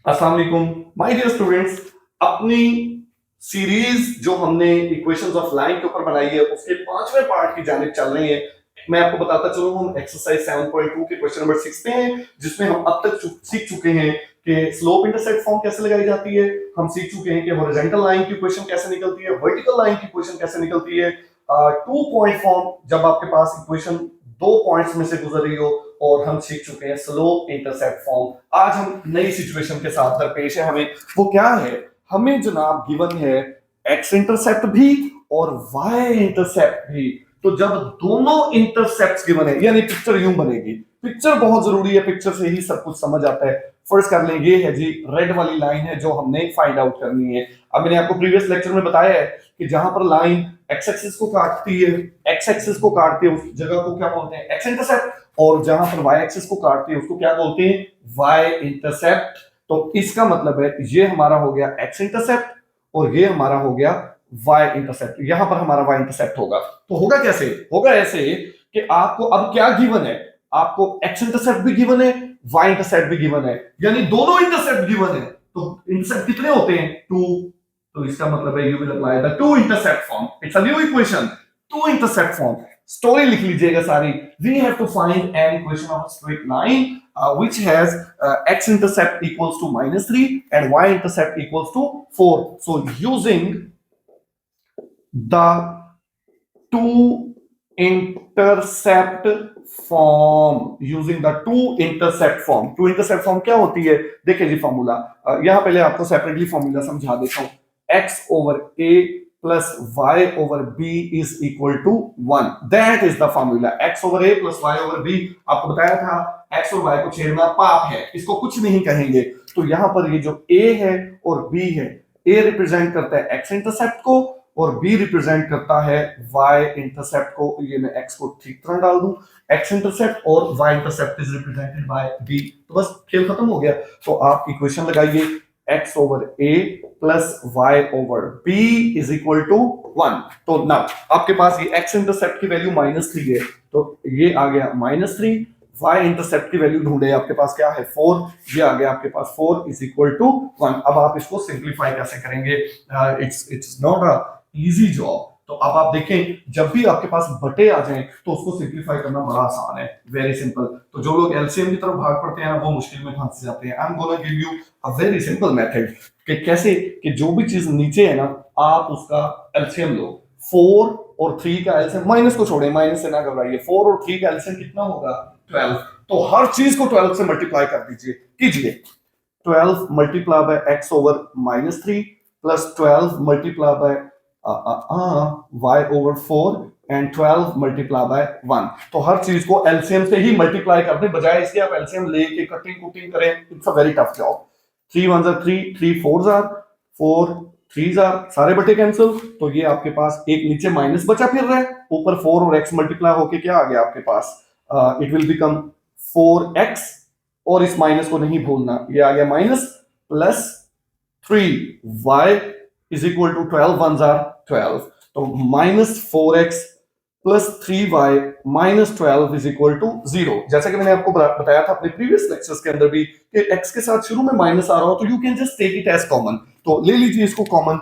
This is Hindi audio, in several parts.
अस्सलाम वालेकुम माय डियर स्टूडेंट्स। अपनी सीरीज जो हमने इक्वेशंस ऑफ लाइन के ऊपर बनाई है उसके पांचवें पार्ट की जानिब चल रही है। मैं आपको बताता चलूं, हम एक्सरसाइज 7.2 के क्वेश्चन नंबर 6 पे हैं, जिसमें हम अब तक सीख चुके हैं कि स्लोप इंटरसेप्ट फॉर्म कैसे लगाई जाती है। हम सीख चुके हैं कि हॉरिजॉन्टल लाइन की इक्वेशन कैसे निकलती है, वर्टिकल लाइन की इक्वेशन कैसे निकलती है, टू पॉइंट फॉर्म जब आपके पास इक्वेशन दो पॉइंट्स में से गुजर रही हो, और हम सीख चुके हैं स्लोप इंटरसेप्ट फॉर्म। आज हम नई सिचुएशन के साथ दरपेश है। हमें वो क्या है, हमें जनाब गिवन है एक्स इंटरसेप्ट भी और वाई इंटरसेप्ट भी। तो जब दोनों इंटरसेप्ट गिवन है यानी पिक्चर यूं बनेगी। पिक्चर बहुत जरूरी है, पिक्चर से ही सब कुछ समझ आता है। फर्स्ट कर लें, ये है जी रेड वाली लाइन है जो हमने फाइंड आउट करनी है। अब मैंने आपको प्रीवियस लेक्चर में बताया है कि जहां पर लाइन एक्स एक्सिस को काटती है, एक्स एक्सिस को काटती है उस जगह को क्या बोलते हैं, एक्स इंटरसेप्ट। और जहां पर वाई एक्सिस को काटती है उसको क्या बोलते हैं, वाई इंटरसेप्ट। तो इसका मतलब है ये हमारा हो गया एक्स इंटरसेप्ट और ये हमारा हो गया वाई इंटरसेप्ट। यहां पर हमारा वाई इंटरसेप्ट होगा। तो होगा कैसे, होगा ऐसे कि आपको अब क्या गिवन है, आपको एक्स इंटरसेप्ट भी गिवन है, वाई इंटरसेप्ट भी गिवन है, यानी दोनों इंटरसेप्ट गिवन है। तो इंटरसेप्ट कितने होते हैं, टू। तो इसका मतलब है you will apply the two intercept form. It's a new equation, two intercept form. Story लिख लीजिएगा सारी। We have to find an equation of a straight line which has x-intercept equals to -3 and y-intercept equals to 4. So using the two intercept form, using the two intercept form, two intercept form क्या होती है, देखिए जी फॉर्मूला। यहां पहले आपको सेपरेटली फॉर्मूला समझा देता हूं। x over a plus y over b is equal to 1. That is the formula. x over a plus y over b, आपको बताया था x और y को छेड़ना पाप है, इसको कुछ नहीं कहेंगे। तो यहां पर ये जो a है और b है, a रिप्रेजेंट करता है x इंटरसेप्ट को और b रिप्रेजेंट करता है y इंटरसेप्ट को। ये मैं x को ठीक तरह डाल दूं, x इंटरसेप्ट और y intercept is represented by b। तो बस खेल खत्म हो गया। तो आप इक्वेशन लगाइए, x over a plus y over b is equal to 1। तो नाउ आपके पास ये x इंटरसेप्ट की वैल्यू -3 है, तो ये आ गया -3। y इंटरसेप्ट की वैल्यू ढूंढे, आपके पास क्या है 4, ये आ गया आपके पास 4 इज इक्वल टू 1। अब आप इसको सिंपलीफाई कैसे करेंगे, it's not a easy job. तो अब आप देखें, जब भी आपके पास बटे आ जाएं तो उसको सिंपलीफाई करना बड़ा आसान है, वेरी सिंपल। तो जो लोग एलसीएम की तरफ भाग पड़ते हैं वो मुश्किल में फंस जाते हैं। I am gonna give you a very simple method कि कैसे कि जो भी चीज नीचे है ना आप उसका एलसीएम लो। 4 और 3 का एलसीएम, माइनस को छोड़े, माइनस से ना घबराइए, 4 और 3 का एलसीएम कितना होगा 12। तो हर चीज को 12 से मल्टीप्लाई कर दीजिए, कीजिए। 12 multiply by x over -3 plus 12 multiply by y over 4 and 12 multiply by 1। तो हर चीज को एलसीएम से ही मल्टीप्लाई करने बजाय इसके आप एलसीएम लेके कटिंग कुटिंग करें, it's a very tough job. 3 1 are 3, 3 4 are 4, 3 are सारे बटे कैंसिल। तो ये आपके पास एक नीचे माइनस बचा फिर रहा है, ऊपर 4 और x मल्टीप्लाई होके क्या आ गया आपके पास, इट विल बिकम 4x। और इस माइनस को नहीं भूलना, ये आ गया minus plus 3y is equal to 12 1 जार 12। तो -4x plus 3y minus 12 is equal to 0। जैसा कि मैंने आपको बताया था अपने प्रीवियस लेक्चर्स के अंदर भी कि x के साथ शुरू में माइनस आ रहा हो तो you can just take it as common. तो ले लीजिए इसको कॉमन,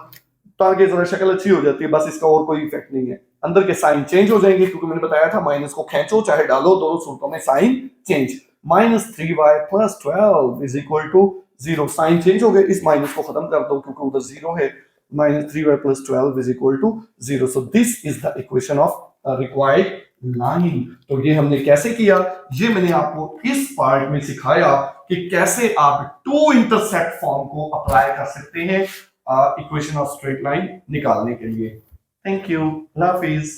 ताकि जरा शक्ल अच्छी हो जाती है, बस इसका और कोई इफेक्ट नहीं है। अंदर के साइन चेंज हो जाएंगे क्योंकि मैंने बताया था माइनस को खींचो चाहे डालो, दोनों सूरतों में sign change. -3y plus 12 is equal to 0। Sign change हो गए, इस माइनस को खत्म कर दो क्योंकि उधर 0 है। -3y plus 12 is equal to 0। So this is the equation of required line. तो ये हमने कैसे किया, ये मैंने आपको इस पार्ट में सिखाया कि कैसे आप टू इंटरसेप्ट फॉर्म को अप्लाई कर सकते हैं इक्वेशन ऑफ स्ट्रेट लाइन निकालने के लिए। Thank you, Allah Hafiz.